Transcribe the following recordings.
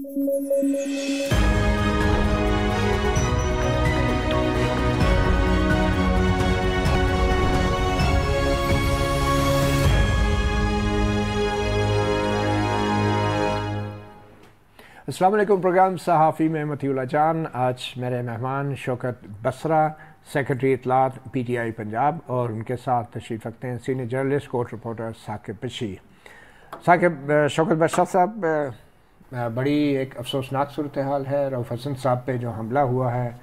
अस्सलाम वालेकुम। प्रोग्राम सहाफ़ी में मतीउल्लाह जान। आज मेरे मेहमान शौकत बसरा, सेक्रेटरी इत्तलात PTI पंजाब, और उनके साथ तशरीफ़ रखते हैं senior journalist court reporter Saqib Bashir. Saqib, Shaukat Basra sahab, बड़ी एक अफसोसनाक सूरत हाल है। रऊफ़ हसन साहब पे जो हमला हुआ है,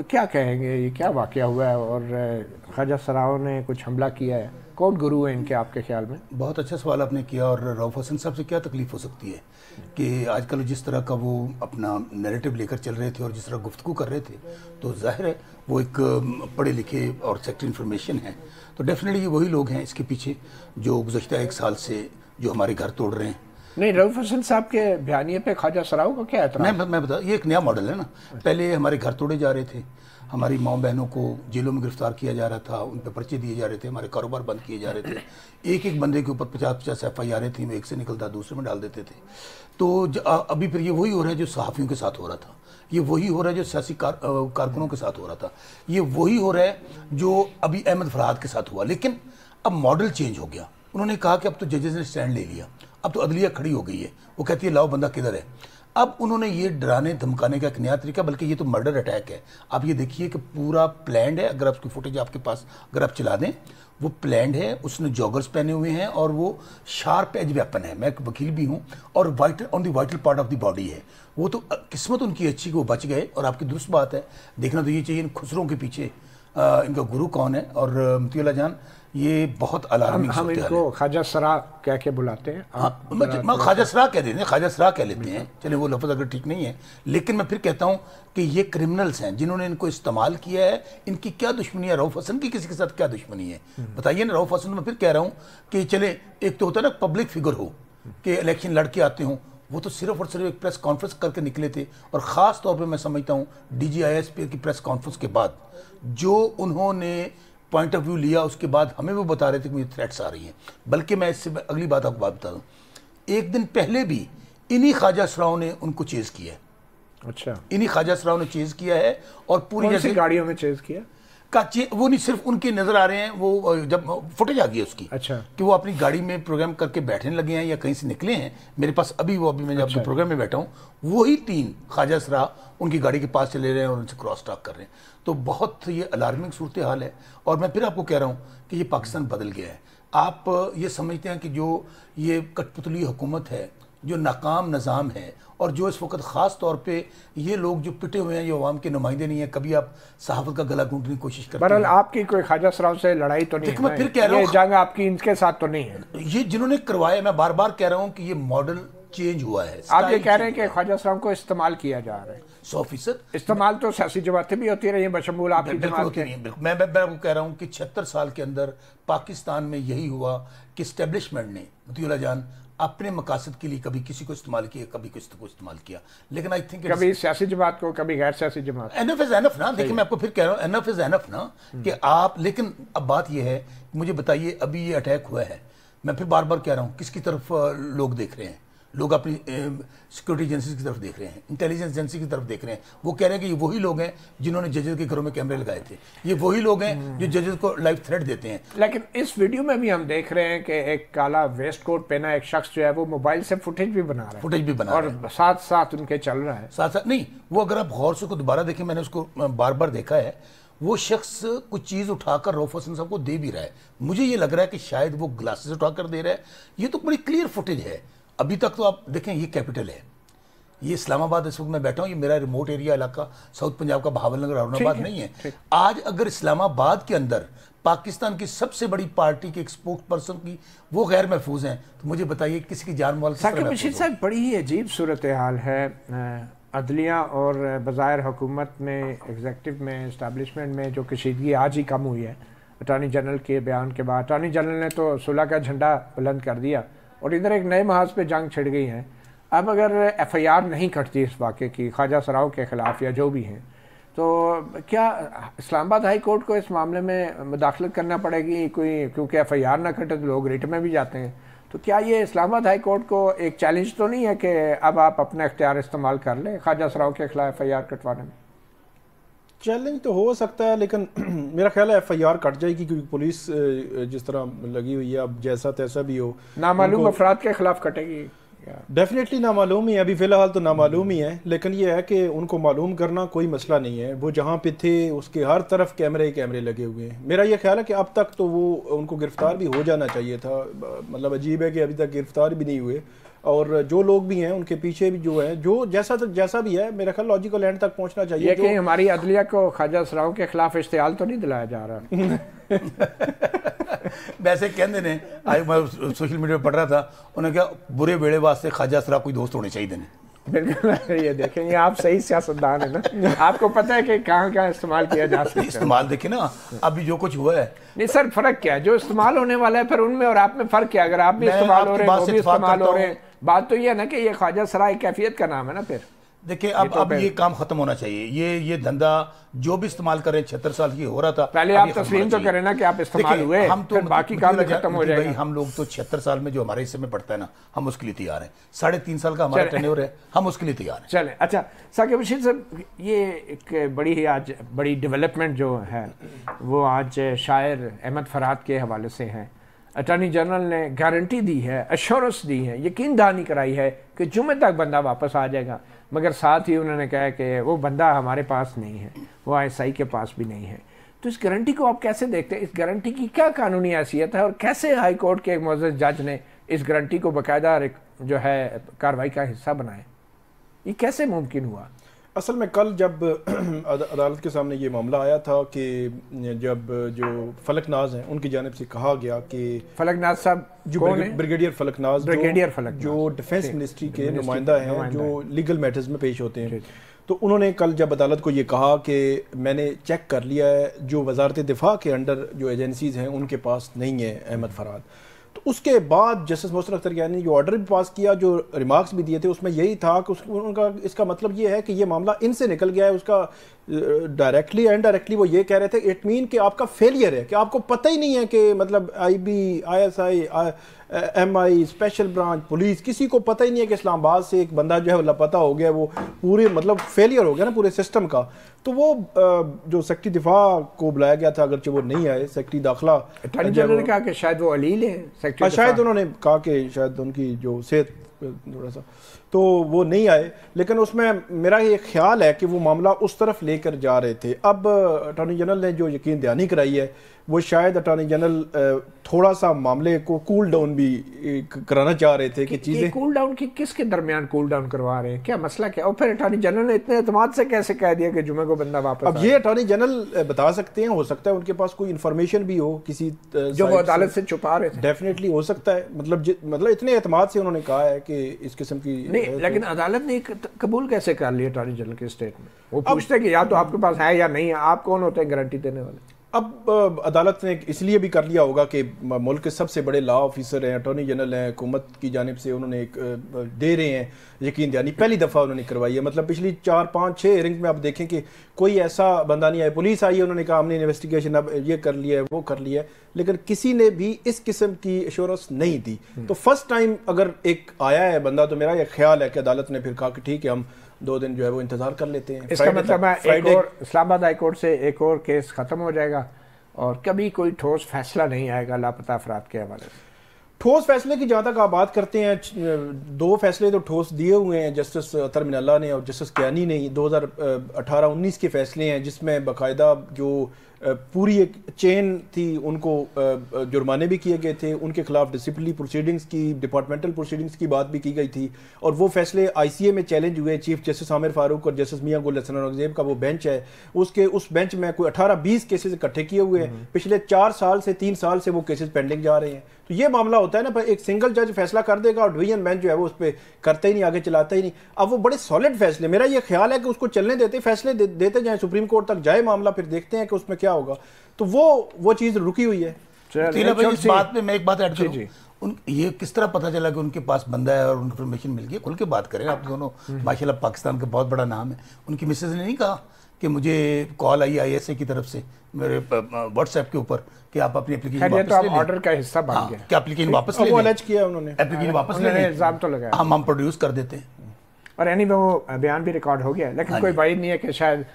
क्या कहेंगे, ये क्या वाक़या हुआ है? और ख्वाजा सराओं ने कुछ हमला किया है, कौन गुरु है इनके आपके ख्याल में? बहुत अच्छा सवाल आपने किया। और रऊफ़ हसन साहब से क्या तकलीफ़ हो सकती है कि आजकल जिस तरह का वो अपना नैरेटिव लेकर चल रहे थे और जिस तरह गुफ्तगू कर रहे थे, तो जाहिर है वो एक पढ़े लिखे और सेक्टर इन्फॉर्मेशन है। तो डेफिनेटली ये वही लोग हैं इसके पीछे जो गुज़श्ता 1 साल से जो हमारे घर तोड़ रहे हैं। नहीं, रऊफ़ हसन साहब के बयानिए पे ख्वाजा सराओं को क्या एतराज़? मैं बता, ये एक नया मॉडल है ना। पहले हमारे घर तोड़े जा रहे थे, हमारी माँ बहनों को जेलों में गिरफ्तार किया जा रहा था, उन पर पर्चे दिए जा रहे थे, हमारे कारोबार बंद किए जा रहे थे। एक एक बंदे के ऊपर 50-50 FIR थी, वो एक से निकलता दूसरे में डाल देते थे। तो अभी फिर ये वही हो रहा है जो सहाफ़ियों के साथ हो रहा था, ये वही हो रहा है जो सियासी कारकुनों के साथ हो रहा था, ये वही हो रहा है जो अभी अहमद फरहाद के साथ हुआ। लेकिन अब मॉडल चेंज हो गया। उन्होंने कहा कि अब तो जजेस ने स्टैंड ले लिया, अब तो अदलिया खड़ी हो गई है, वो कहती है लाओ बंदा किधर है। अब उन्होंने ये डराने धमकाने का एक नया तरीका, बल्कि ये तो मर्डर अटैक है। आप ये देखिए कि पूरा प्लान्ड है। अगर आप उसकी फुटेज आपके पास अगर आप चला दें, वो प्लान्ड है। उसने जॉगर्स पहने हुए हैं और वो शार्प एज वेपन है। मैं एक वकील भी हूँ, और vital on the vital part of the body है। वो तो किस्मत उनकी अच्छी कि वो बच गए। और आपकी दुरुस्त बात है, देखना तो ये चाहिए इन खुसरों के पीछे इनका गुरु कौन है। और मतीउल्लाह जान, ये बहुत अलार्मिंग हम इनको ख्वाजा सरा कह के बुलाते हैं। मैं ख्वाजा सरा कह देते हैं, ख्वाजा सरा कह लेते हैं, चले वो लफ्ज़ अगर ठीक नहीं है। लेकिन मैं फिर कहता हूँ कि ये क्रिमिनल्स हैं जिन्होंने इनको इस्तेमाल किया है। इनकी क्या दुश्मनी है रऊफ़ हसन की, किसी के साथ क्या दुश्मनी है बताइए ना। रऊफ़ हसन, मैं फिर कह रहा हूँ कि चले, एक तो होता है ना पब्लिक फिगर हो कि इलेक्शन लड़ के आते हों, वो तो सिर्फ और सिर्फ एक प्रेस कॉन्फ्रेंस करके निकले थे। और ख़ास तौर पे मैं समझता हूँ DGISP की प्रेस कॉन्फ्रेंस के बाद जो उन्होंने पॉइंट ऑफ व्यू लिया, उसके बाद हमें वो बता रहे थे कि मुझे थ्रेट्स आ रही हैं। बल्कि मैं इससे अगली बात आपको बता दूँ, एक दिन पहले भी इन्हीं ख्वाजा सराओं ने उनको चेज़ किया है। अच्छा, इन्हीं ख्वाजा सराओं ने चेज़ किया है। और पूरी जैसे गाड़ियों में चेज़ किया वो नहीं सिर्फ उनके नजर आ रहे हैं, वो जब फुटेज आ गई है उसकी, अच्छा, कि वो अपनी गाड़ी में प्रोग्राम करके बैठने लगे हैं या कहीं से निकले हैं। मेरे पास अभी मैं जब अच्छा, प्रोग्राम में बैठा हूँ, वही 3 ख्वाजा सरा उनकी गाड़ी के पास चले रहे हैं और उनसे क्रॉस टॉक कर रहे हैं। तो बहुत ये अलार्मिंग सूरत हाल है। और मैं फिर आपको कह रहा हूँ कि ये पाकिस्तान बदल गया है। आप ये समझते हैं कि जो ये कठपुतली हुकूमत है, जो नाकाम निज़ाम है, और जो इस वक्त ख़ास तौर पे ये लोग जो पिटे हुए हैं, ये अवाम के नुमाइंदे नहीं है, कभी आप सहाफ़त का गला घूंटने की कोशिश करते हैं। बहरहाल आपकी कोई ख्वाजा सराओं से लड़ाई तो नहीं है? मैं फिर कह रहा हूँ, जंग आपकी इनके साथ तो नहीं है। ये जिन्होंने करवाया, मैं बार बार कह रहा हूँ कि ये मॉडल चेंज हुआ है। आप ये कह रहे हैं कि ख्वाजा सराओं को इस्तेमाल किया जा रहा है? 100% इस्तेमाल तो सियासी जमातें भी होती रही हैं बशमूल आपकी जमात के। मैं आपको कह रहा हूँ कि 76 साल के अंदर पाकिस्तान में यही हुआ कि एस्टेब्लिशमेंट ने, मतीउल्लाह जान, अपने मकासद के लिए कभी किसी को इस्तेमाल किया, कभी किसी को इस्तेमाल किया। लेकिन आई थिंक कभी सियासी जमात को, कभी गैर सियासी जमात। एनफ इज एनफ ना। देखिए मैं आपको फिर कह रहा हूँ, एनफ इज एनफ ना कि आप। लेकिन अब बात यह है, मुझे बताइए, अभी ये अटैक हुआ है, मैं फिर बार बार कह रहा हूँ, किसकी तरफ लोग देख रहे हैं? लोग अपनी सिक्योरिटी एजेंसी की तरफ देख रहे हैं, इंटेलिजेंस एजेंसी की तरफ देख रहे हैं। वो कह रहे हैं कि ये वही लोग हैं जिन्होंने जजेस के घरों में कैमरे लगाए थे, ये वही लोग हैं जो जजेस को लाइव थ्रेट देते हैं। लेकिन इस वीडियो में भी हम देख रहे हैं कि एक काला वेस्ट कोट पहना एक शख्स जो है वो मोबाइल से फुटेज भी बना रहा है, और साथ साथ उनके चल रहा है। साथ साथ नहीं, वो अगर आप गौर से को दोबारा देखें, मैंने उसको बार बार देखा है, वो शख्स कुछ चीज़ उठाकर रऊफ़ हसन साहब को दे भी रहा है। मुझे ये लग रहा है कि शायद वो ग्लासेस उठाकर दे रहा है। ये तो बड़ी क्लियर फुटेज है। अभी तक तो आप देखें, ये कैपिटल है, ये इस्लामाबाद इस वक्त मैं बैठा हूँ, ये मेरा रिमोट एरिया इलाका साउथ पंजाब का बहावल नगर औरंगाबाद नहीं है। आज अगर इस्लामाबाद के अंदर पाकिस्तान की सबसे बड़ी पार्टी के एक स्पोक्स पर्सन की वो गैर महफूज हैं, तो मुझे बताइए किसी की जान माल। साकिब बशीर साहब, बड़ी ही अजीब सूरत हाल है अदलिया और बज़ाहिर हुकूमत में, एग्जेक्टिव में, इस्टेब्लिशमेंट में जो कशीदगी आज ही कम हुई है अटॉर्नी जनरल के बयान के बाद। अटॉर्नी जनरल ने तो सुलह का झंडा बुलंद कर दिया और इधर एक नए महाज पे जंग छिड़ गई है। अब अगर FIR नहीं कटती इस वाक़े की ख्वाजा सराओं के ख़िलाफ़ या जो भी हैं, तो क्या इस्लामाबाद हाई कोर्ट को इस मामले में मुदाखलत करना पड़ेगी कोई? क्योंकि FIR ना कटे तो लोग रिट में भी जाते हैं, तो क्या ये इस्लामाबाद हाई कोर्ट को एक चैलेंज तो नहीं है कि अब आप अपना इख्तियार इस्तेमाल कर लें ख्वाजा सराओं के खिलाफ FIR कटवाने में? चैलेंज तो हो सकता है, लेकिन मेरा ख्याल है FIR कट जाएगी, क्योंकि पुलिस जिस तरह लगी हुई है, अब जैसा तैसा भी हो, नामालूम अफराद के खिलाफ कटेगी। डेफिनेटली नामालूम ही है, अभी फ़िलहाल तो नामालूम ही है, लेकिन ये है कि उनको मालूम करना कोई मसला नहीं है। वो जहाँ पे थे उसके हर तरफ कैमरे लगे हुए हैं। मेरा ये ख्याल है कि अब तक तो वो उनको गिरफ़्तार भी हो जाना चाहिए था। मतलब अजीब है कि अभी तक गिरफ़्तार भी नहीं हुए, और जो लोग भी हैं उनके पीछे भी जो है, जो जैसा भी है, मेरा ख्याल लॉजिकल एंड तक पहुँचना चाहिए। ये कहीं हमारी अदलिया को ख्वाजा सराओं के खिलाफ इश्तिहाल तो नहीं दिलाया जा रहा? वैसे कहते ने, आज मैं सोशल मीडिया पर पढ़ रहा था, उन्होंने कहा बुरे बेड़े वास्ते ख्वाजा सरा कोई दोस्त होने चाहिए नहीं। बिल्कुल, ये देखेंगे आप सही सियासतदान है ना, आपको पता है कि कहाँ कहाँ इस्तेमाल किया जा सकता है। इस्तेमाल देखे ना, अभी जो कुछ हुआ है। नहीं सर, फर्क क्या है? जो इस्तेमाल होने वाला है फिर उनमें और आप में फर्क क्या है? अगर आप भी इस्तेमाल हो रहे हैं, वो भी इस्तेमाल हो रहे हैं, बात तो ये है ना कि ये ख्वाजा सरा एक कैफियत का नाम है ना। फिर देखिए अब ये काम खत्म होना चाहिए। ये धंधा जो भी इस्तेमाल करें, 76 साल की हो रहा था, पहले आप तस्लीम तो करें ना कि आप इस्तेमाल हुए, हम तो बाकी काम भी खत्म हो जाएगा। हम लोग तो 76 साल में जो हमारे हिस्से में पड़ता है ना, हम उसके लिए तैयार हैं। 3.5 साल का हमारा टेन्योर है, हम उसके लिए तैयार हैं। चले, अच्छा साकिब रशीद साहब, ये एक बड़ी डेवलपमेंट जो है वो आज शायर अहमद फरहाद के हवाले से है। अटॉर्नी जनरल ने गारंटी दी है, एश्योरेंस दी है, यकीन दहानी कराई है कि जुमे तक बंदा वापस आ जाएगा, मगर साथ ही उन्होंने कहा कि वो बंदा हमारे पास नहीं है, वो ISI के पास भी नहीं है। तो इस गारंटी को आप कैसे देखते हैं? इस गारंटी की क्या कानूनी हैसियत है और कैसे हाई कोर्ट के एक मुअज़्ज़ज़ जज ने इस गारंटी को बाकायदा जो है कार्रवाई का हिस्सा बनाया? ये कैसे मुमकिन हुआ? असल में कल जब अदालत के सामने ये मामला आया था कि जब जो फलकनाज हैं उनकी जानिब से कहा गया कि फलकनाज साहब जो ब्रिगेडियर फलकनाज जो डिफेंस मिनिस्ट्री के नुमाइंदा हैं, जो लीगल मैटर्स में पेश होते हैं, तो उन्होंने कल जब अदालत को ये कहा कि मैंने चेक कर लिया है, जो वजारत दिफा के अंडर जो एजेंसीज हैं उनके पास नहीं है अहमद फरहाद। तो उसके बाद जस्टिस मोहसिन अख्तर गिलानी ने जो ऑर्डर भी पास किया, जो रिमार्क्स भी दिए थे, उसमें यही था कि उनका इसका मतलब ये है कि ये मामला इनसे निकल गया है। उसका डायरेक्टली एंड डायरेक्टली वो ये कह रहे थे, इट मीन कि आपका फेलियर है, कि आपको पता ही नहीं है कि मतलब IB, ISI, MI, special branch, police, किसी को पता ही नहीं है कि इस्लामाबाद से एक बंदा जो है लापता हो गया, वो पूरे मतलब फेलियर हो गया ना पूरे सिस्टम का। तो वो जो सेक्रेटरी दिफा को बुलाया गया था, अगरचे वो नहीं आए, सेक्रेटरी दाखिला अटॉर्नी जनरल ने कहा कि शायद वो अलील है, शायद उन्होंने कहा कि शायद उनकी जो सेहत थोड़ा सा, तो वो नहीं आए। लेकिन उसमें मेरा ये ख्याल है कि वो मामला उस तरफ लेकर जा रहे थे। अब अटॉर्नी जनरल ने जो यकीन दहानी कराई है, वो शायद अटॉर्नी जनरल थोड़ा सा मामले को कूल डाउन भी कराना चाह रहे थे कि चीज़ें कूल डाउन की किसके दरमियान कूल डाउन करवा रहे हैं, क्या मसला क्या? और फिर अटॉर्नी जनरल ने इतने एतमाद से कैसे कह दिया कि जुमे को बंदा वापस? अब ये अटॉर्नी जनरल बता सकते हैं, हो सकता है उनके पास कोई इन्फॉर्मेशन भी हो किसी जो वो अदालत से छुपा रहे थे। डेफिनेटली हो सकता है, मतलब इतने एतमाद से उन्होंने कहा है कि इस किस्म की नहीं, लेकिन अदालत ने कबूल कैसे कर लिया अटॉर्नी जनरल के स्टेटमेंट? वो पूछते हैं कि या तो आपके पास है या नहीं है, आप कौन होते हैं गारंटी देने वाले? अब अदालत ने इसलिए भी कर लिया होगा कि मुल्क के सबसे बड़े लॉ ऑफिसर हैं, अटॉर्नी जनरल हैं, हुकूमत की जानिब से उन्होंने एक दे रहे हैं यकीन दहानी, पहली दफ़ा उन्होंने करवाई है। मतलब पिछली 4, 5, 6 हियरिंग्स में आप देखें कि कोई ऐसा बंदा नहीं आया। पुलिस आई है, उन्होंने कहा हमने इन्वेस्टिगेशन अब ये कर लिया है, वो कर लिया है, लेकिन किसी ने भी इस किस्म की एश्योरेंस नहीं दी। तो फर्स्ट टाइम अगर एक आया है बंदा, तो मेरा यह ख्याल है कि अदालत ने फिर कहा कि ठीक है, हम 2 दिन जो है वो इंतजार कर लेते हैं। इसका मतलब है एक और इस्लामाबाद हाई कोर्ट से एक और केस खत्म हो जाएगा और कभी कोई ठोस फैसला नहीं आएगा लापता अफराद के हवाले से। ठोस फैसले की जहाँ तक आप बात करते हैं, 2 फैसले तो ठोस दिए हुए हैं जस्टिस अतर मिनल्ला ने और जस्टिस कियानी ने। 2018-19 के फैसले हैं जिसमें बाकायदा जो पूरी एक चेन थी, उनको जुर्माने भी किए गए थे, उनके खिलाफ डिसिप्लिनरी प्रोसीडिंग्स की, डिपार्टमेंटल प्रोसीडिंग्स की बात भी की गई थी। और वो फैसले ICA में चैलेंज हुए। चीफ जस्टिस आमिर फारूक और जस्टिस मियां गुल हसन औरंगजेब का वो बेंच है, उस बेंच में कोई 18-20 केसेस इकट्ठे किए हुए हैं। पिछले 4 साल से 3 साल से वो केसेस पेंडिंग जा रहे हैं। तो ये मामला होता है ना, पर एक सिंगल जज फैसला कर देगा और डिवीजन बेंच जो है वो उस पर करते ही नहीं, आगे चलाता ही नहीं। अब वो बड़े सॉलिड फैसले, मेरा ये ख्याल है कि उसको चलने देते, फैसले देते जाए, सुप्रीम कोर्ट तक जाए मामला, फिर देखते हैं कि उसमें क्या होगा। तो वो चीज़ रुकी हुई है। इस बात पे मैं एक बात ऐड करूं, ये किस तरह पता चला कि उनके पास बंदा है और इन्फॉर्मेशन मिल गई? खुल के बात करें आप दोनों, माशाल्लाह पाकिस्तान का बहुत बड़ा नाम है। उनकी मिसेज ने नहीं कहा कि मुझे कॉल आई ISA की तरफ से मेरे व्हाट्सएप के ऊपर कि आप अपनी एप्लीकेशन तो वापस आप ले लें। ऑर्डर का हिस्सा बन गए। क्या एप्लीकेशन वापस ले वो लें, अलर्ज किया उन्होंने, एप्लीकेशन वापस ले उन्होंने लें, इल्ज़ाम तो लगाया। हम प्रोड्यूस कर देते हैं। और यानी वो बयान भी रिकॉर्ड हो गया, लेकिन कोई बात नहीं है कि शायद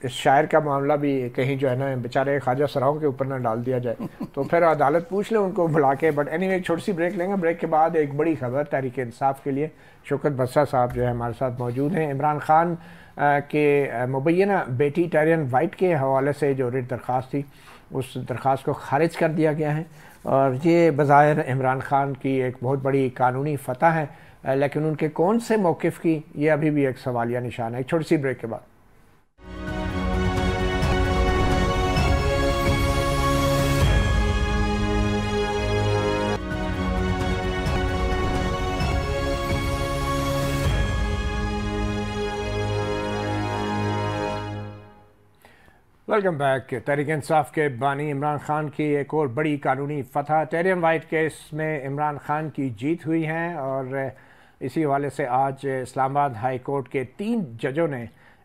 इस शायर का मामला भी कहीं जो है ना बेचारे ख्वाजा सराओं के ऊपर ना डाल दिया जाए तो फिर अदालत पूछ ले उनको बुला के। बट एनीवे एक छोटी सी ब्रेक लेंगे, ब्रेक के बाद एक बड़ी खबर तहरीक इंसाफ के लिए शौकत बसरा साहब जो है हमारे साथ मौजूद हैं। इमरान खान के मुबैना बेटी टेरियन वाइट के हवाले से जो रिट दरख्वास्त थी उस दरख्वास्त को खारिज कर दिया गया है और ये बज़ाहिर इमरान खान की एक बहुत बड़ी कानूनी फतह है, लेकिन उनके कौन से मौक़िफ़ की ये अभी भी एक सवालिया निशान है। एक छोटी सी ब्रेक के बाद। Welcome back. तहरीक इंसाफ के बानी इमरान खान की एक और बड़ी कानूनी फतह टेरियन वाइट केस में इमरान खान की जीत हुई है और इसी हवाले से आज इस्लामाबाद हाई कोर्ट के 3 जजों ने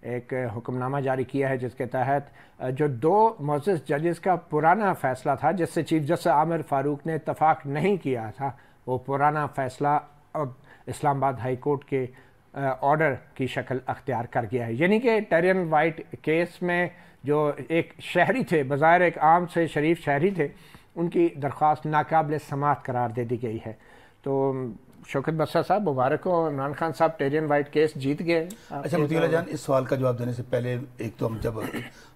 एक हुक्मनामा जारी किया है जिसके तहत जो 2 मुअज़्ज़ज़ जजेस का पुराना फ़ैसला था जिससे चीफ जस्टिस आमिर फ़ारूक ने इत्तफ़ाक़ नहीं किया था, वो पुराना फ़ैसला अब इस्लामाबाद हाई कोर्ट के ऑर्डर की शक्ल अख्तियार कर गया है। यानी कि टेरियन वाइट केस में जो एक शहरी थे, बज़ाहिर एक आम से शरीफ शहरी थे, उनकी दरख्वास्त नाकाबिल समाअत करार दे दी गई है। तो शौकत बसरा साहब मुबारक हो, इमरान खान साहब टेरियन वाइट केस जीत गए। अच्छा मुतीला जान, इस सवाल का जवाब देने से पहले एक तो हम जब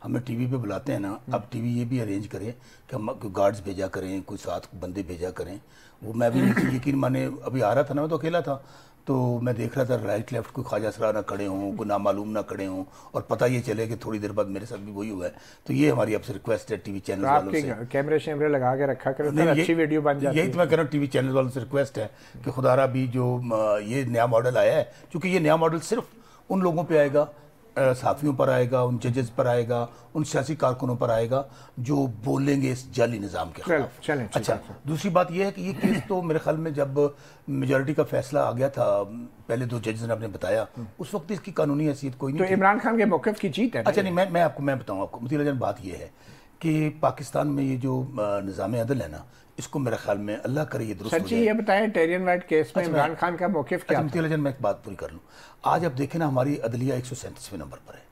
हमें टीवी पे बुलाते हैं ना, अब टीवी ये भी अरेंज करें कि हम गार्ड्स भेजा करें, कोई साथ बंदे भेजा करें। वो मैं भी यकीन माने अभी आ रहा था ना, मैं तो अकेला था, तो मैं देख रहा था राइट लेफ्ट कोई ख्वाजा सरा ना खड़े हों, कोई नामालूम ना खड़े हों और पता ये चले कि थोड़ी देर बाद मेरे साथ भी वही हुआ है। तो ये हमारी आपसे रिक्वेस्ट है टीवी चैनल वालों से, कैमरे शैमरे लगा के रखा करें, अच्छी वीडियो बन जाती है। यही तो मैं कह रहा हूँ, टीवी चैनल वालों से रिक्वेस्ट है कि खुदारा भी जो ये नया मॉडल आया है, क्योंकि ये नया मॉडल सिर्फ उन लोगों पर आएगा, साथियों पर आएगा, उन जजेस पर आएगा, उन सियासी कारकुनों पर आएगा जो बोलेंगे इस जाली निज़ाम के खिलाफ। अच्छा, दूसरी बात यह है कि ये केस तो मेरे ख्याल में जब मेजॉरिटी का फैसला आ गया था, पहले 2 जजेस ने आपने बताया, उस वक्त इसकी कानूनी हैसियत कोई नहीं तो इमरान खान के मौक़िफ़ की जीत है। अच्छा नहीं, मैं बताऊँ आपको मुतीला जान, बात यह है कि पाकिस्तान में ये जो निज़ाम अदल है ना, इसको मेरे ख्याल में अल्लाह करे ये दुरुस्त हो जाए। ये बताएं टेरियन वाइट केस में इमरान खान का मौक़िफ़ क्या था? मुतीला जान, मैं एक बात पूरी कर लूँ। आज आप देखें ना, हमारी अदलिया 137वें नंबर पर है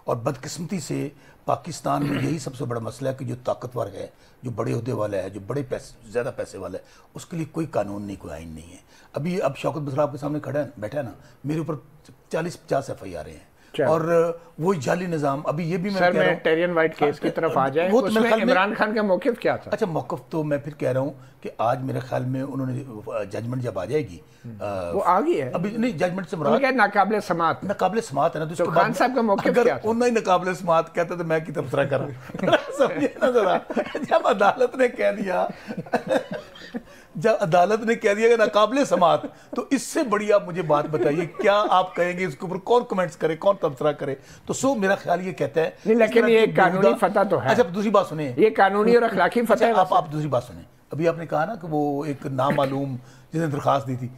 और बदकिस्मती से पाकिस्तान में यही सबसे बड़ा मसला है कि जो ताकतवर है, जो बड़े ओहदे वाला है, जो बड़े पैसे, ज़्यादा पैसे वाला है, उसके लिए कोई कानून नहीं, कोई आइन नहीं है। अभी अब शौकत बसरा आपके सामने खड़ा है, बैठा है ना, मेरे ऊपर 40-50 FIR हैं और वो जाली निज़ाम। अभी ये भी मैं टेरियन वाइट केस की तरफ आ जाए, उसमें इमरान खान का मौक़िफ़ क्या था? अच्छा, मौक़िफ़ तो मैं फिर कह रहा हूँ कि आज मेरे ख्याल में उन्होंने जजमेंट जब आ जाएगी, वो आ गई है अभी नहीं, जजमेंट से मुराद नाकाबिल समाअत है ना, तो खान साहब का मौक़िफ़ क्या था? उन्होंने नाकाबिल समाअत कहते तो मैं की तबसरा करा समझे ना जरा। जब अदालत ने कह दिया कि नाकाबिल समाअत, तो इससे बड़ी आप मुझे बात बताइए, क्या आप कहेंगे इसके ऊपर? कौन कमेंट्स करे, कौन तबसरा करे? तो सो मेरा ख्याल ये कहता है नहीं, लेकिन ये कानूनी फतह तो है। अच्छा, दूसरी बात सुने, ये कानूनी और अखलाकी फतह। आप दूसरी बात सुने, अभी आपने कहा ना कि वो एक नामालूम जिसने दरखास्त दी थी,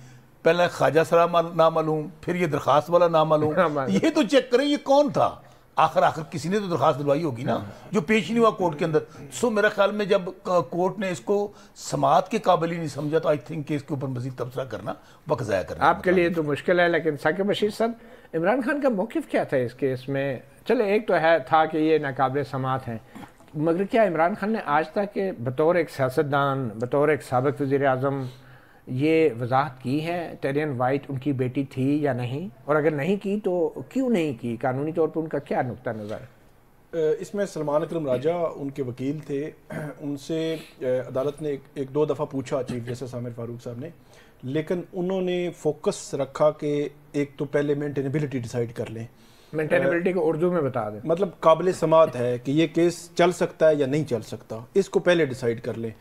पहले ख्वाजा सरा नामालूम, फिर ये दरखास्त वाला नामालूम, ये तो चेक करें ये कौन था। आखिर किसी ने तो दरखास्त दिलवाई होगी ना, जो पेश नहीं हुआ कोर्ट के अंदर। सो मेरा ख्याल में जब कोर्ट ने इसको समाअत के काबिल ही नहीं समझा, तो आई थिंक कि इसके ऊपर मजीद तबसरा करना वक्त ज़ाया करना आपके लिए तो मुश्किल है। लेकिन साकिब बशीर साहब, इमरान खान का मौक़िफ़ क्या था इस केस में? चले, एक तो था कि ये नाकाबिल समाअत है, मगर क्या इमरान खान ने आज तक बतौर एक सियासतदान, बतौर एक साबिक़ वज़ीर आज़म ये वजाहत की है टेरियन वाइट उनकी बेटी थी या नहीं? और अगर नहीं की तो क्यों नहीं की? कानूनी तौर पर उनका क्या नुक्ता नज़र है? इसमें सलमान अकरम राजा उनके वकील थे, उनसे अदालत ने एक 2 दफ़ा पूछा चीफ जस्टिस आमिर फ़ारूक साहब ने, लेकिन उन्होंने फोकस रखा कि एक तो पहले मेंटेनेबिलिटी डिसाइड कर लें। मेंटेनेबिलिटी को उर्दू में बता दें। मतलब काबिल समाअत है कि ये केस चल सकता है या नहीं चल सकता, इसको पहले डिसाइड कर लें।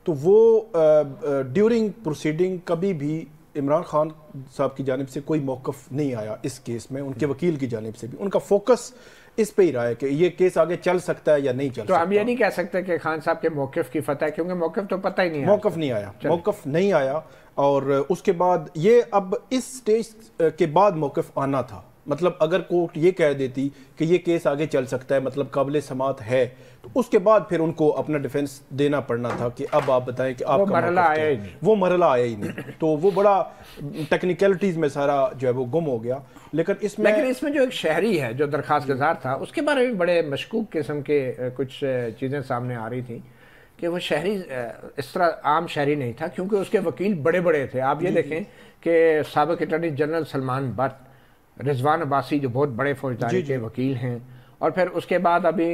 तो वो ड्यूरिंग प्रोसीडिंग कभी भी इमरान खान साहब की जानिब से कोई मौक़िफ़ नहीं आया इस केस में, उनके वकील की जानिब से भी उनका फोकस इस पे ही रहा है कि ये केस आगे चल सकता है या नहीं चल सकता। तो हम ये नहीं कह सकते कि खान साहब के मौक़िफ़ की फतह, क्योंकि मौक़िफ़ तो पता ही नहीं है। मौक़िफ़ नहीं आया और उसके बाद ये अब इस स्टेज के बाद मौक़िफ़ आना था मतलब अगर कोर्ट ये कह देती कि ये केस आगे चल सकता है, मतलब काबिल समात है, तो उसके बाद फिर उनको अपना डिफेंस देना पड़ना था कि अब आप बताएं कि आपका मरहला आया ही नहीं। वो मरहला आया ही नहीं। तो वो बड़ा टेक्निकलिटीज में सारा जो है वो गुम हो गया। लेकिन इसमें जो एक शहरी है जो दरखास्त गुजार था, उसके बारे में बड़े मशकूक किस्म के कुछ चीज़ें सामने आ रही थी कि वो शहरी इस तरह आम शहरी नहीं था, क्योंकि उसके वकील बड़े बड़े थे। आप ये देखें कि साबिक attorney general Salman but, Rizwan Abbasi जो बहुत बड़े फौजदारी के वकील हैं, और फिर उसके बाद अभी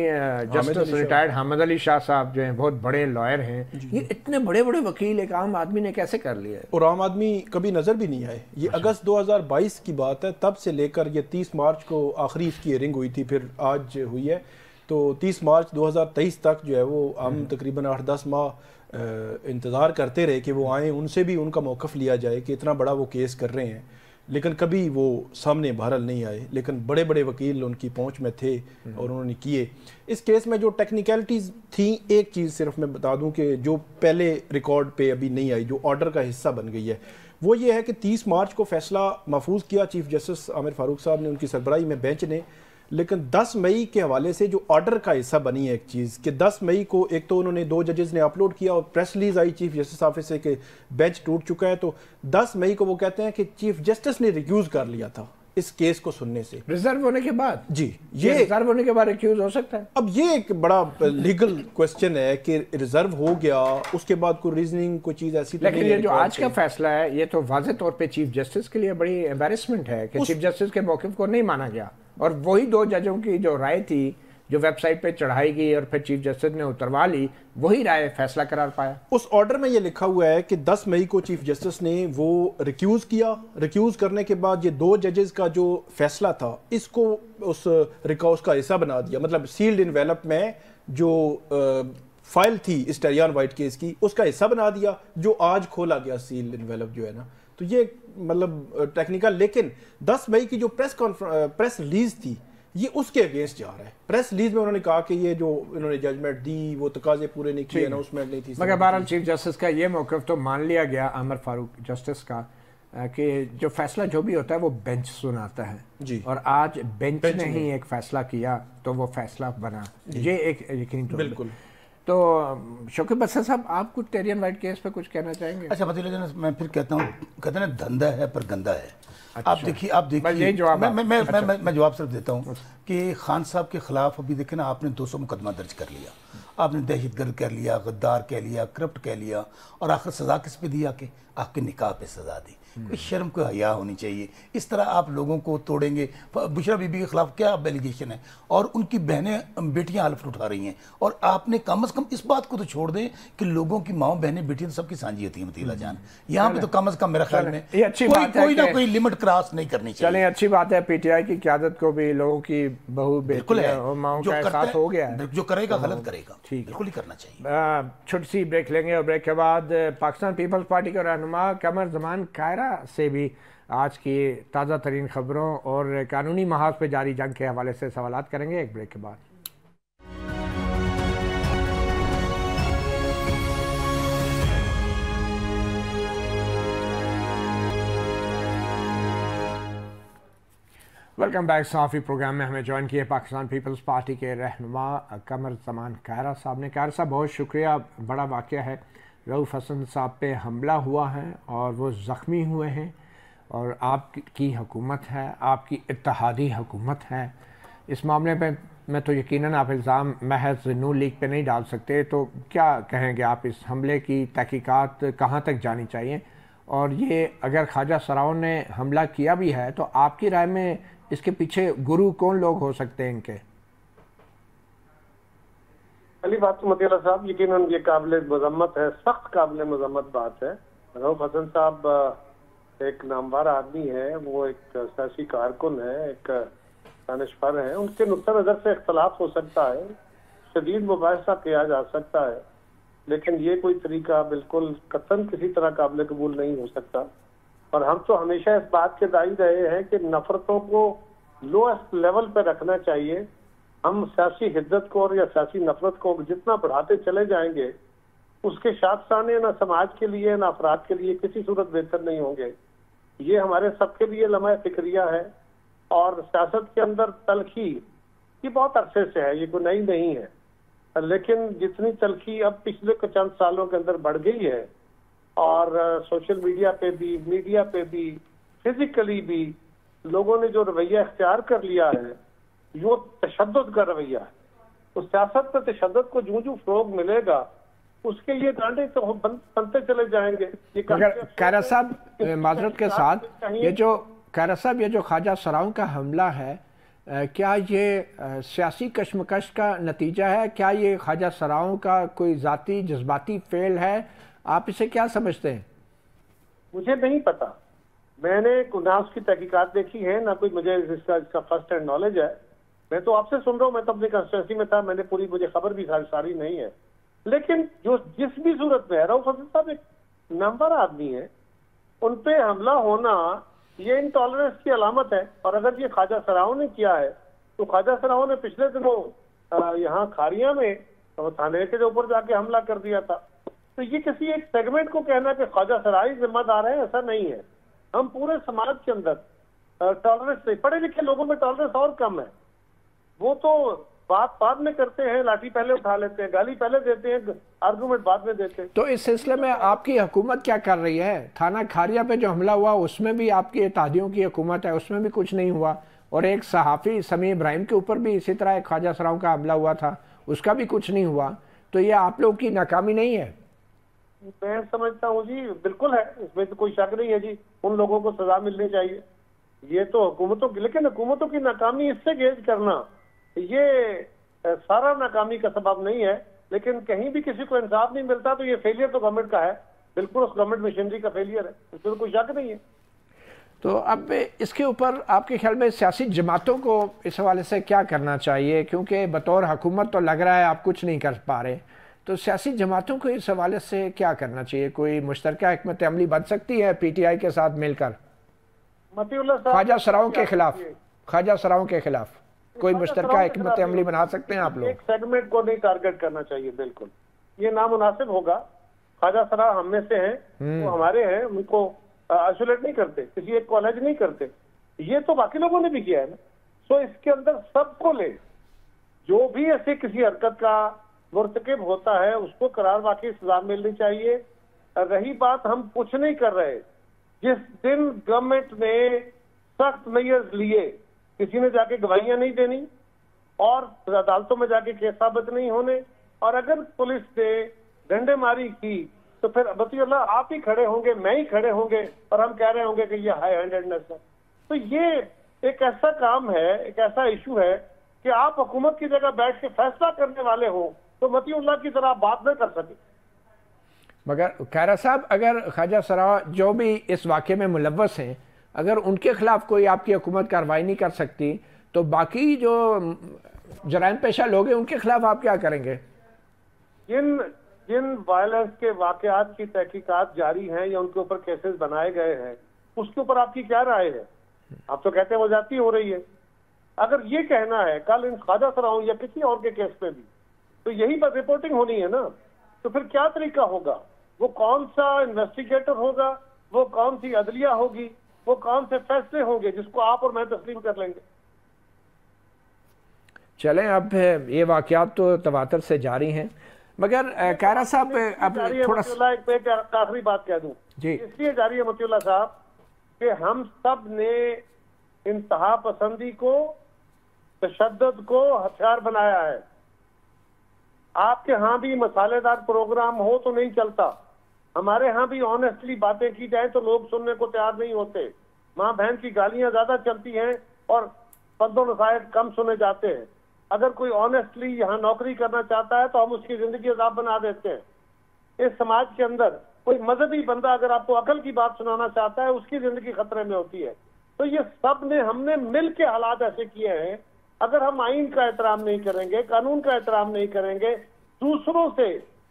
जस्टिस रिटायर्ड हामिद अली शाह साहब जो हैं बहुत बड़े लॉयर हैं। ये इतने बड़े बड़े वकील एक आम आदमी ने कैसे कर लिया? और आम आदमी कभी नज़र भी नहीं आए। ये अगस्त 2022 की बात है, तब से लेकर ये 30 मार्च को आखिरी इसकी हियरिंग हुई थी, फिर आज हुई है। तो 30 मार्च 2023 तक जो है वो हम तकरीबन 8-10 माह इंतज़ार करते रहे कि वो आएँ, उनसे भी उनका मौक़िफ़ लिया जाए कि इतना बड़ा वो केस कर रहे हैं, लेकिन कभी वो सामने बहरहाल नहीं आए। लेकिन बड़े बड़े वकील उनकी पहुंच में थे और उन्होंने किए। इस केस में जो टेक्निकलिटीज़ थी, एक चीज़ सिर्फ मैं बता दूं कि जो पहले रिकॉर्ड पे अभी नहीं आई, जो ऑर्डर का हिस्सा बन गई है, वो ये है कि 30 मार्च को फैसला महफूज किया चीफ जस्टिस आमिर फारूक साहब ने, उनकी सरबराही में बेंच ने। लेकिन 10 मई के हवाले से जो ऑर्डर का हिस्सा बनी है एक चीज़ कि 10 मई को एक तो उन्होंने 2 जजेस ने अपलोड किया और press release I chief justice office से कि बेंच टूट चुका है। तो 10 मई को वो कहते हैं कि चीफ जस्टिस ने रिक्यूज कर लिया था इस केस को सुनने से, रिजर्व होने के बाद। जी, ये रिजर्व होने के बाद रिक्यूज हो सकता है। अब ये एक बड़ा लीगल क्वेश्चन है कि रिजर्व हो गया, उसके बाद कोई रीजनिंग कोई चीज ऐसी। लेकिन ये जो आज का फैसला है, ये तो वाज़ेह तौर पे चीफ जस्टिस के लिए बड़ी एम्बैरेसमेंट है कि चीफ जस्टिस के मौक़िफ़ को नहीं माना गया, और वही 2 जजों की जो राय थी जो वेबसाइट पे चढ़ाई गई और फिर चीफ जस्टिस ने उतरवा ली, वही राय फैसला करार पाया। उस ऑर्डर में ये लिखा हुआ है कि 10 मई को चीफ जस्टिस ने वो रिक्यूज किया। रिक्यूज करने के बाद ये 2 जजेस का जो फैसला था, इसको उसका हिस्सा बना दिया, मतलब सील्ड इनवेलप में जो फाइल थी स्टेरियन वाइट केस की, उसका हिस्सा बना दिया, जो आज खोला गया सील्ड इनवेलप जो है ना। तो ये मतलब टेक्निकल, लेकिन 10 मई की जो प्रेस रिलीज थी, ये उसके अगेंस्ट जा रहा है। प्रेस रिलीज में उन्होंने कहा कि ये जो इन्होंने जजमेंट दी वो तकाजे पूरे नहीं किए, अनाउंसमेंट नहीं थी। मगर बहरहाल चीफ जस्टिस का ये मौक़िफ़ तो मान लिया गया आमिर फारूक जस्टिस का कि जो फैसला जो भी होता है वो बेंच सुनाता है जी, और आज बेंच ने ही एक फैसला किया तो वो फैसला बना। ये एक यकीनी तौर बिल्कुल। तो शौकत बसर साहब, आप कुछ टेरियन वाइट केस पे कुछ कहना चाहेंगे? अच्छा मतलब मैं फिर कहता हूँ, कहते हैं ना धंधा है पर गंदा है। अच्छा। आप देखिए मैं जवाब सिर्फ देता हूँ कि खान साहब के खिलाफ अभी देखे ना, आपने 200 मुकदमा दर्ज कर लिया, आपने दहशतगर्द कह लिया, गद्दार कह लिया, करप्ट कह लिया, और आखिर सजा किस पे दी? आके आपके निकाह पे सजा दी। कोई शर्म को हया होनी चाहिए। इस तरह आप लोगों को तोड़ेंगे। बुशरा बीबी के खिलाफ क्या एलिगेशन है, और उनकी बहनें बेटियां हल्फ उठा रही हैं, और आपने कम से कम इस बात को तो छोड़ दें कि लोगों की माँ बहनें बेटियां सबकी सांझी होती हैं मतीला जान। यहाँ पे तो कम से कम मेरा ख्याल में कोई ना कोई लिमिट क्रॉस नहीं करनी चाहिए। चलें, अच्छी बात है, पीटीआई की क़यादत को भी लोगों की बहू बेटियां और माओ का एहसास हो गया है। जो करेगा गलत करेगा, ठीक बिल्कुल ही करना चाहिए। छोटी सी ब्रेक लेंगे और ब्रेक के बाद पाकिस्तान पीपल्स पार्टी के रहनुमा कमर जमान कायरा से भी आज की ताज़ा तरीन खबरों और कानूनी महाज पर जारी जंग के हवाले से सवालात करेंगे एक ब्रेक के बाद। Welcome back. सहाफ़ी प्रोग्राम में हमें ज्वाइन किए पाकिस्तान पीपल्स पार्टी के रहनुमा कमर जमान कायरा साहब ने। कायरा साहब, बहुत शुक्रिया। बड़ा वाक़या है, रऊफ़ हसन साहब पे हमला हुआ है और वो ज़ख्मी हुए हैं, और आपकी हुकूमत है, आपकी इत्तेहादी हुकूमत है। इस मामले पे मैं तो यकीनन आप इल्ज़ाम महज नून लीग पे नहीं डाल सकते, तो क्या कहेंगे आप? इस हमले की तहकीकात कहाँ तक जानी चाहिए, और ये अगर ख्वाजा सराउन ने हमला किया भी है तो आपकी राय में इसके पीछे गुरु कौन लोग हो सकते हैं इनके? पहली बात तो मतीला साहब, यकीनन ये काबिल मजम्मत है, सख्त काबिल मजम्मत बात है। रऊफ हसन साहब एक नामवर आदमी है, वो एक सियासी कारकुन है, एक दानिशवर है। उनके नुक्ता नज़र से इख्तलाफ हो सकता है, शदीद मुबाहिसा किया जा सकता है, लेकिन ये कोई तरीका बिल्कुल कतन किसी तरह काबिल कबूल नहीं हो सकता। और हम तो हमेशा इस बात के दाई रहे हैं कि नफरतों को लोएस्ट लेवल पर रखना चाहिए। हम सियासी हिद्दत को और या सियासी नफरत को जितना बढ़ाते चले जाएंगे, उसके शादसाने ना समाज के लिए ना अफराद के लिए किसी सूरत बेहतर नहीं होंगे। ये हमारे सबके लिए लम्हा फिक्रिया है और सियासत के अंदर तलखी ये बहुत अरसे से है, ये कोई नई नहीं है, लेकिन जितनी तलखी अब पिछले चंद सालों के अंदर बढ़ गई है और सोशल मीडिया पे भी, मीडिया पे भी, फिजिकली भी लोगों ने जो रवैया इख्तियार कर लिया है वो तशद्दुद का रवैया है। तो सियासत में तशद्दुद को जूं जूं फरोग मिलेगा उसके ये गांडे तो बनते चले जाएंगे। मगर कैरा साहब माजरत के साथ ये जो कैरा साहब ये जो ख्वाजा सराओं का हमला है क्या ये सियासी कशमकश का नतीजा है? क्या ये ख्वाजा सराओं का कोई ज़ाती जज्बाती फेल है? आप इसे क्या समझते हैं? मुझे नहीं पता, मैंने ना उसकी तहकीकात देखी है ना कोई मुझे इसका फर्स्ट हैंड नॉलेज है। मैं तो आपसे सुन रहा हूँ, मैं तो अपनी कंस्टिट्यूंसी में था, मैंने पूरी मुझे खबर भी सारी नहीं है। लेकिन जो जिस भी सूरत में है, रऊफ हसन साहब एक नामवर आदमी है, उन पे हमला होना ये इंटॉलरेंस की अलामत है। और अगर ये ख्वाजा सराओं ने किया है तो ख्वाजा सराओं ने पिछले दिनों यहाँ खारिया में थाने के ऊपर जाके हमला कर दिया था। तो ये किसी एक सेगमेंट को कहना कि ख्वाजा सराई जिम्मेदार है, ऐसा नहीं है। हम पूरे समाज के अंदर टॉलरेंस नहीं, पढ़े लिखे लोगों में टॉलरेंस और कम है। वो तो बात में करते हैं, लाठी पहले उठा लेते हैं, गाली पहले देते हैं, आर्गुमेंट बाद में देते हैं। तो इस सिलसिले में आपकी हुकूमत क्या कर रही है? थाना खारिया पे जो हमला हुआ उसमें भी आपकी इत्तेहादियों की हुकूमत है, उसमें भी कुछ नहीं हुआ। और एक सहाफ़ी समी इब्राहिम के ऊपर भी इसी तरह एक ख्वाजा सराओं का हमला हुआ था, उसका भी कुछ नहीं हुआ। तो ये आप लोग की नाकामी नहीं है? मैं समझता हूँ जी बिल्कुल है, इसमें तो कोई शक नहीं है जी, उन लोगों को सजा मिलनी चाहिए। ये तो हुकूमतों की, लेकिन हुकूमतों की नाकामी इससे गेज करना ये सारा नाकामी का सबब नहीं है। लेकिन कहीं भी किसी को इंसाफ नहीं मिलता तो ये फेलियर तो गवर्नमेंट का है, बिल्कुल उस गवर्नमेंट मशीनरी का फेलियर है, इसमें तो कोई शक नहीं है। तो अब इसके ऊपर आपके ख्याल में सियासी जमातों को इस हवाले से क्या करना चाहिए? क्योंकि बतौर हुकूमत तो लग रहा है आप कुछ नहीं कर पा रहे, तो सियासी जमातों को इस हवाले से क्या करना चाहिए? कोई मुश्तरका हिकमत अमली बन सकती है पीटीआई के साथ मिलकर ख्वाजा सराओं के खिलाफ? ख्वाजा सराओं के खिलाफ कोई मुश्तरका हिकमत अमली बना सकते हैं आप लोग? एक सेगमेंट को नहीं टारगेट करना चाहिए, बिल्कुल ये नामुनासिब होगा। ख्वाजा सरा हम में से हैं, वो हमारे हैं, उनको आइसोलेट नहीं करते, किसी एक कॉलेज नहीं करते, ये तो बाकी लोगों ने भी किया है ना। सो इसके अंदर सबको ले, जो भी ऐसे किसी हरकत का मुर्तकिब होता है उसको करार वाकई सजा मिलनी चाहिए। रही बात, हम कुछ नहीं कर रहे, जिस दिन गवर्नमेंट ने सख्त मेजर्स लिए, किसी ने जाके गवाहियां नहीं देनी और अदालतों में जाके केस साबित नहीं होने, और अगर पुलिस ने डंडेमारी की तो फिर बतियल्लाह आप ही खड़े होंगे, मैं ही खड़े होंगे और हम कह रहे होंगे कि ये हाई हैंडेडनेस है। तो ये एक ऐसा काम है, एक ऐसा इशू है कि आप हुकूमत की जगह बैठ के फैसला करने वाले हो तो मतीउल्लाह की तरह बात न कर सके। मगर कैरा साहब, अगर ख्वाजा सरा जो भी इस वाक़े में मुलव्वस हैं, अगर उनके खिलाफ कोई आपकी हुकूमत कार्रवाई नहीं कर सकती तो बाकी जो जराइम पेशा लोग हैं उनके खिलाफ आप क्या करेंगे? जिन वायलेंस के वाकयात की तहकीकात जारी हैं या उनके ऊपर केसेस बनाए गए हैं उसके ऊपर आपकी क्या राय है? आप तो कहते हैं वो ज्यादती हो रही है। अगर ये कहना है कल इन ख्वाजा सराओं या किसी और के केस पे भी तो यही पर रिपोर्टिंग होनी है ना, तो फिर क्या तरीका होगा? वो कौन सा इन्वेस्टिगेटर होगा, वो कौन सी अदलिया होगी, वो कौन से फैसले होंगे जिसको आप और मैं तस्लीम कर लेंगे? चलें, अब ये वाकयात तो तवातर से जारी हैं, मगर कैरा साहब अब थोड़ा सा एक आखिरी बात कह दूं जी, इसलिए जारी है मतीउल्लाह साहब कि हम सब ने इंतहा पसंदी को, तशद्दुद को हथियार बनाया है। आपके यहाँ भी मसालेदार प्रोग्राम हो तो नहीं चलता, हमारे यहाँ भी ऑनेस्टली बातें की जाए तो लोग सुनने को तैयार नहीं होते। माँ बहन की गालियां ज्यादा चलती हैं और फर्दो नसायत कम सुने जाते हैं। अगर कोई ऑनेस्टली यहाँ नौकरी करना चाहता है तो हम उसकी जिंदगी अजाब बना देते हैं। इस समाज के अंदर कोई मजहबी बंदा अगर आपको अकल की बात सुनाना चाहता है उसकी जिंदगी खतरे में होती है। तो ये सब ने, हमने मिल के हालात ऐसे किए हैं। अगर हम आइन का एहतराम नहीं करेंगे, कानून का एहतराम नहीं करेंगे, दूसरों से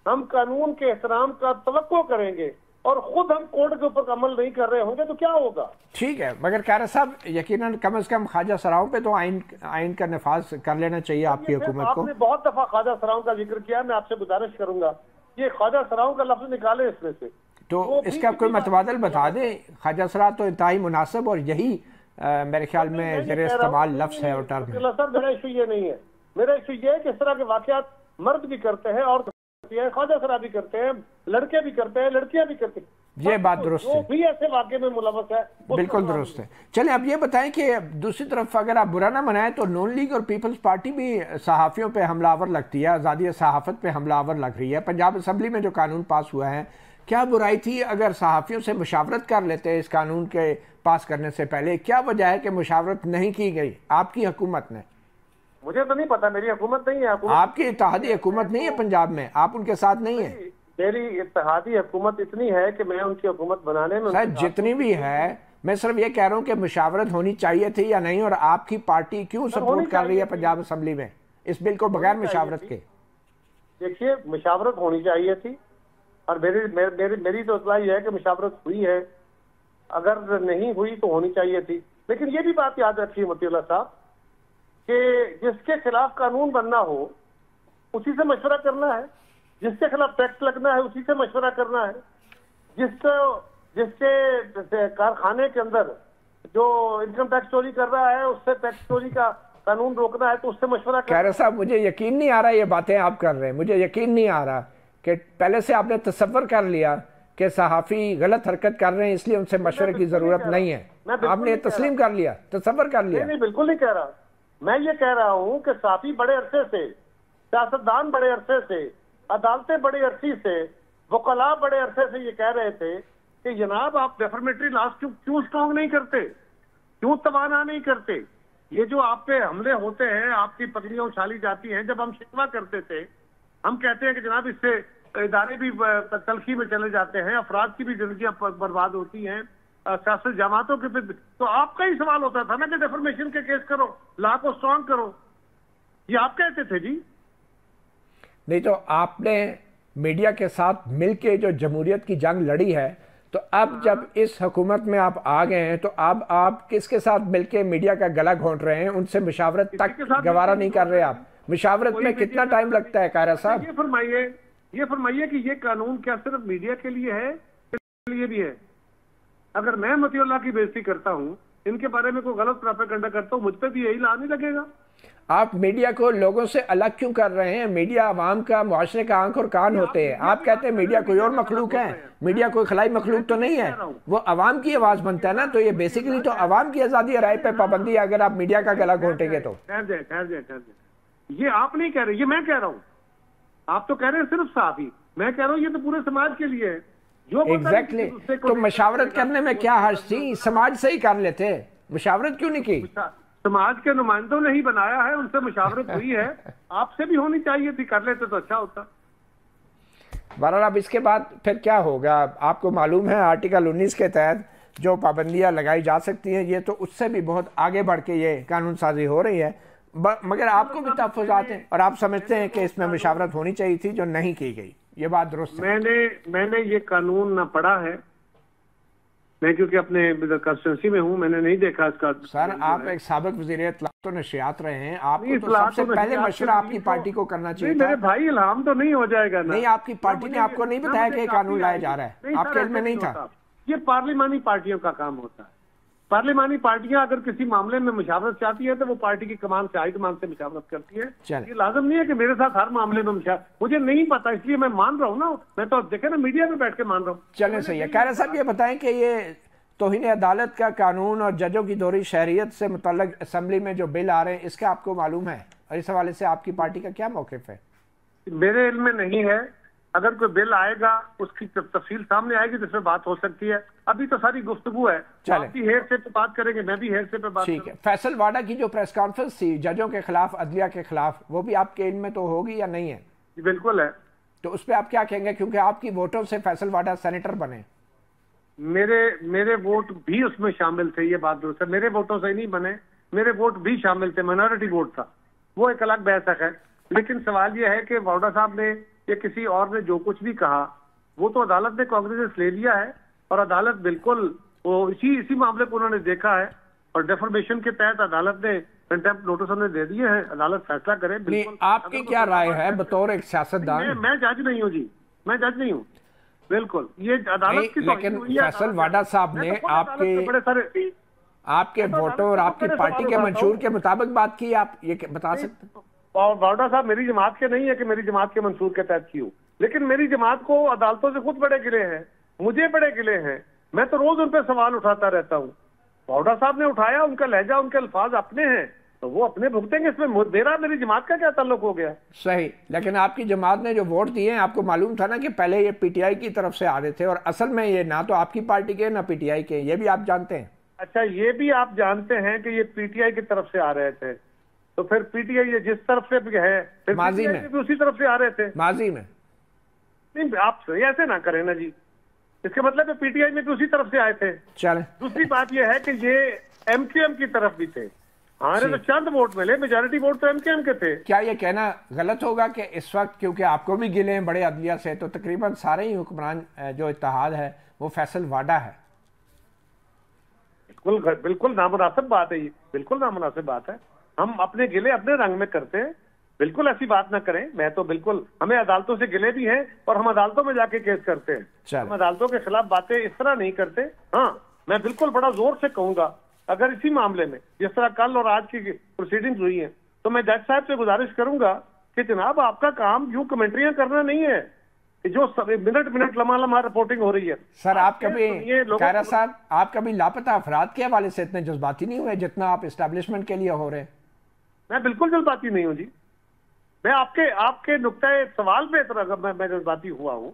हम कानून के एहतराम का तवक्को करेंगे और खुद हम कोर्ट के ऊपर अमल नहीं कर रहे होंगे तो क्या होगा? ठीक है, मगर कैरा साहब यकीनन कम से कम ख्वाजा सराओं पे तो आइन का नफाज कर लेना चाहिए आपकी हुकूमत को। आपने बहुत दफा ख्वाजा सराओं का जिक्र किया, मैं आपसे गुजारिश करूंगा ये ख्वाजा सराओं का लफ्ज निकाले इसमें से, तो इसका कोई मतबादल बता दें। ख्वाजा सरा तो इंतहाई मुनासिब और यही मेरे ख्याल में ज़ेर इस्तेमाल लफ्ज़ है और टर्म है। सर मेरा इशू ये नहीं है, मेरा इशू ये है कि इस तरह के वाकयात मर्द भी करते हैं और ख्वाजा सरा भी करते हैं, लड़के भी करते हैं, लड़कियां भी करती हैं। ये बात दुरुस्त है, भी ऐसे वाकये में मुलव्वस है, बिल्कुल दुरुस्त है। चलें अब ये बताएं कि दूसरी तरफ अगर आप बुरा ना मनाएं तो नून लीग और पीपल्स पार्टी भी सहाफ़ियों पे हमलावर लगती है, आज़ादी सहाफ़त पे हमलावर लग रही है। पंजाब असम्बली में जो कानून पास हुआ है, क्या बुराई थी अगर सहाफ़ियों से मुशावरत कर लेते इस कानून के पास करने से पहले? क्या वजह है कि मुशावरत नहीं की गई आपकी हुकूमत ने? मुझे तो नहीं पता, मेरी हुकूमत नहीं है। आपकी इत्तेहादी हुकूमत नहीं है पंजाब में, आप उनके साथ नहीं है। मेरी इत्तेहादी हुकूमत इतनी है कि मैं उनकी हुकूमत बनाने में सर जितनी भी है, मैं सिर्फ ये कह रहा हूँ कि मुशावरत होनी चाहिए थी या नहीं, और आपकी पार्टी क्यों सपोर्ट कर रही है पंजाब असम्बली में इस बिल को बगैर मुशावरत के? देखिए, मुशावरत होनी चाहिए थी और मेरी तो इत्तला ये है कि मुशावरत हुई है, अगर नहीं हुई तो होनी चाहिए थी। लेकिन ये भी बात याद रखिए मतीउल्लाह साहब कि जिसके खिलाफ कानून बनना हो उसी से मशवरा करना है, जिसके खिलाफ टैक्स लगना है उसी से मशवरा करना है, जिसके कारखाने के अंदर जो इनकम टैक्स चोरी कर रहा है उससे टैक्स चोरी का कानून रोकना है तो उससे मशवरा करना है। खैर साहब, मुझे यकीन नहीं आ रहा ये बातें आप कर रहे हैं, मुझे यकीन नहीं आ रहा कि पहले से आपने तसव्वुर कर लिया कि सहाफ़ी गलत हरकत कर रहे हैं इसलिए उनसे मशवरे की जरूरत नहीं है। आपने तस्लीम कर लिया, तसव्वुर कर लिया। नहीं, बिल्कुल नहीं कह रहा। मैं ये कह रहा हूँ कि सहाफ़ी बड़े अरसे से, सियासतदान बड़े अरसे से, अदालतें बड़े अरसे से, वकला बड़े अरसे से ये कह रहे थे कि जनाब आप डेफर्मेटरी लॉज क्यों स्ट्रॉन्ग नहीं करते, क्यों तवाना नहीं करते। ये जो आप पे हमले होते हैं, आपकी पगड़ियां उछाली जाती हैं, जब हम शिकवा करते थे, हम कहते हैं कि जनाब इससे इदारे भी तलखी में चले जाते हैं, अफराद की भी जिंदगियां बर्बाद होती हैं, सियासी जमातों के, तो आपका ही सवाल होता था ना कि डेफर्मेशन के केस करो, लॉ को स्ट्रॉन्ग करो, ये आप कहते थे जी। नहीं तो आपने मीडिया के साथ मिलके जो जमहूरियत की जंग लड़ी है, तो अब जब इस हुकूमत में आप आ गए हैं तो अब आप किसके साथ मिलके मीडिया का गला घोंट रहे हैं? उनसे मुशावरत तक गवारा नहीं कर रहे आप। मुशावरत में कितना टाइम लगता है कायरा साहब? ये फरमाइए कि ये कानून क्या सिर्फ मीडिया के लिए है, के लिए भी है? अगर मैं मतीउल्लाह की बेइज्जती करता हूँ, इनके बारे में कोई गलत प्रोपेगेंडा करता हूँ, मुझ पर भी यही लाने लगेगा। आप मीडिया को लोगों से अलग क्यों कर रहे हैं? मीडिया आवाम का, मुआशरे का आंख और कान होते हैं। आप कहते हैं मीडिया कोई और मखलूक है, मीडिया कोई खलाई मखलूक तो नहीं है, वो आवाम की आवाज बनता है ना। तो ये बेसिकली तो आवाम की आज़ादी राय पे पाबंदी है अगर आप मीडिया का गला घोंटेंगे तो। ठहर जाए, ये आप नहीं कह रहे, ये मैं कह रहा हूँ। आप तो कह रहे हैं सिर्फ सहाफ़ी, मैं कह रहा हूँ ये तो पूरे समाज के लिए है। जो एग्जैक्टली तो मशावरत करने में क्या हर्ज थी? समाज से ही कर लेते, मशावरत क्यों नहीं की? समाज के नुमाइंदों ने ही बनाया है, उनसे मुशावरत हुई है, आपसे भी होनी चाहिए थी, कर लेते तो अच्छा होता। बहरहाल अब इसके बाद फिर क्या होगा? आपको मालूम है आर्टिकल 19 के तहत जो पाबंदियां लगाई जा सकती हैं, ये तो उससे भी बहुत आगे बढ़ के ये कानून साजी हो रही है, मगर आपको भी तहफ़्फ़ुज़ात हैं और आप समझते हैं कि इसमें मुशावरत होनी चाहिए थी जो नहीं की गई। ये बात दुरुस्त है। मैंने ये कानून ना पढ़ा है, मैं क्योंकि अपने कंस्टिट्यूंसी में हूँ, मैंने नहीं देखा इसका। सर आप एक साबिक वज़ीर इत्तलात और नशियात रहे हैं, आपको तो सबसे पहले मशवरा आपकी पार्टी को करना चाहिए था। मेरे भाई इल्हाम तो नहीं हो जाएगा ना? नहीं, आपकी पार्टी ने आपको नहीं बताया कि कानून लाया जा रहा है, आपके इल्म में नहीं था। ये पार्लिमानी पार्टियों का काम होता है। पार्लिमानी पार्टियां अगर किसी मामले में मुशावरत चाहती है तो वो पार्टी की कमान से, हाई कमान से मुशावरत करती है। ये लाजम नहीं है कि मेरे साथ हर मामले में मुझे नहीं पता, इसलिए मैं मान रहा हूँ ना, मैं तो देखे ना मीडिया में बैठ के मान रहा हूँ। चलें सही है। कायरा साहब ये बताएं कि ये तौहीन अदालत का कानून और जजों की दोहरी शहरियत से मुतल्लिक असम्बली में जो बिल आ रहे हैं, इसका आपको मालूम है और इस हवाले से आपकी पार्टी का क्या मौक़िफ़ है? मेरे इल्म में नहीं है। अगर कोई बिल आएगा उसकी तफसील सामने आएगी जिसमें बात हो सकती है। अभी तो सारी गुफ्तगू है, आप भी हेर से पे बात करेंगे, मैं भी हेर से पे बात करूंगा। ठीक है। फैसल वाडा की जो प्रेस कॉन्फ्रेंस थी जजों के खिलाफ, अदलिया के खिलाफ, वो भी आपके इल्म में तो होगी या नहीं है? बिल्कुल है। तो उस पर आप क्या कहेंगे, क्योंकि आपकी वोटों से फैसल वाडा सेनेटर बने? मेरे वोट भी उसमें शामिल थे, ये बात दुरुस्त है। मेरे वोटों से नहीं बने, मेरे वोट भी शामिल थे, माइनॉरिटी वोट था, वो एक अलग बहस है। लेकिन सवाल ये है कि वाडा साहब ने या किसी और ने जो कुछ भी कहा, वो तो अदालत ने कॉग्निजेंस ले लिया है और अदालत बिल्कुल वो इसी मामले को उन्होंने देखा है और डेफर्मेशन के तहत अदालत ने कंटेम्प्ट नोटिस उन्हें दे दिए हैं। अदालत फैसला करे। बिल्कुल। आपकी क्या राय है बतौर एक सियासतदान? मैं जज नहीं हूँ जी, मैं जज नहीं हूँ। बिल्कुल, ये अदालत की। लेकिन फैसल वाडा साहब ने आपके आपके वोटों और आपकी पार्टी के मंशूर के मुताबिक बात की, आप ये बता सकते हैं? और बावड़ा साहब, मेरी जमात के नहीं है कि मेरी जमात के मंशूर के तहत की हो, लेकिन मेरी जमात को अदालतों से खुद बड़े गिले हैं, मुझे बड़े गिले हैं, मैं तो रोज उन पर सवाल उठाता रहता हूँ। बावड़ा साहब ने उठाया, उनका लहजा, उनके अल्फाज अपने हैं, तो वो अपने भुगतेंगे, इसमें मेरी जमात का क्या ताल्लुक हो गया? सही, लेकिन आपकी जमात ने जो वोट दिए हैं, आपको मालूम था ना कि पहले ये पीटीआई की तरफ से आ रहे थे, और असल में ये ना तो आपकी पार्टी के ना पीटीआई के, ये भी आप जानते हैं। अच्छा, ये भी आप जानते हैं कि ये पीटीआई की तरफ से आ रहे थे, तो फिर पीटीआई ये जिस तरफ से भी है, फिर माजी में भी उसी तरफ से आ रहे थे। माजी में नहीं, आप ऐसे ना करें ना जी, इसके मतलब पीटीआई में भी उसी तरफ से आए थे। चले, दूसरी बात यह है कि ये एमक्यूएम की तरफ भी थे, हमारे तो चंद वोट मिले, मेजॉरिटी वोट तो एमक्यूएम के थे। क्या ये कहना गलत होगा कि इस वक्त क्योंकि आपको भी गिले हैं बड़े अदलिया से, तो तकरीबन सारे ही हुक्मरान जो इत्तेहाद है वो फैसल वाडा है? बिल्कुल नामुनासिब बात है, ये बिल्कुल नामुनासिब बात है। हम अपने गिले अपने रंग में करते हैं, बिल्कुल ऐसी बात ना करें। मैं तो बिल्कुल, हमें अदालतों से गिले भी हैं और हम अदालतों में जाके केस करते हैं, हम अदालतों के खिलाफ बातें इस तरह नहीं करते। हाँ, मैं बिल्कुल बड़ा जोर से कहूंगा, अगर इसी मामले में जिस तरह कल और आज की प्रोसीडिंग्स हुई हैं, तो मैं जज साहब से गुजारिश करूंगा कि जनाब आपका काम यूं कमेंट्रियां करना नहीं है कि जो मिनट मिनट लम्हा रिपोर्टिंग हो रही है। सर, आप कभी खैरा साहब, आप कभी लापता अफराद के हवाले से इतने जज्बाती नहीं हुए जितना आप एस्टेब्लिशमेंट के लिए हो रहे हैं? मैं बिल्कुल जज्बाती नहीं हूँ जी, मैं आपके नुक्ते सवाल पे मैं जज्बाती हुआ हूँ,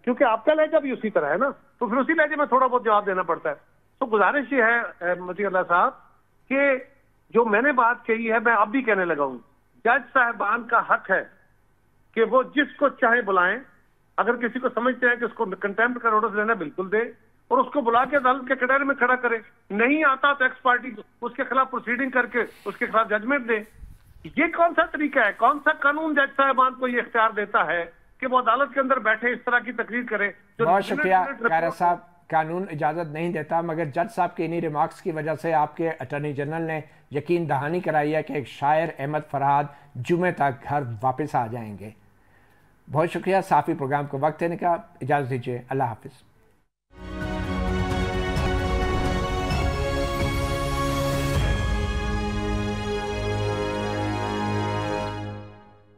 क्योंकि आपका लहजा भी उसी तरह है ना, तो फिर उसी लहजे में थोड़ा बहुत जवाब देना पड़ता है। तो गुजारिश ये है मती अल्लाह साहब कि जो मैंने बात कही है मैं अब भी कहने लगा हूँ, जज साहबान का हक है कि वो जिसको चाहे बुलाएं, अगर किसी को समझते हैं कि उसको कंटेम्प्ट का नोटिस लेना, बिल्कुल दे और उसको बुला के अदालत के कटहरे में खड़ा करे। नहीं आता तो एक्स पार्टी उसके खिलाफ प्रोसीडिंग करके उसके खिलाफ जजमेंट दे। ये कौन सा तरीका है, कौन सा कानून जज साहबान को ये इख्तियार देता है कि वो अदालत के अंदर बैठे इस तरह की तकरीर करे? बहुत शुक्रिया खैरा साहब, कानून इजाज़त नहीं देता, मगर जज साहब के इन्हीं रिमार्क्स की वजह से आपके अटॉर्नी जनरल ने यकीन दहानी कराई है कि एक शायर अहमद फरहाद जुमे तक घर वापस आ जाएंगे। बहुत शुक्रिया। साफ़ी प्रोग्राम को वक्त देने का, इजाज़त दीजिए, अल्लाह हाफिज़।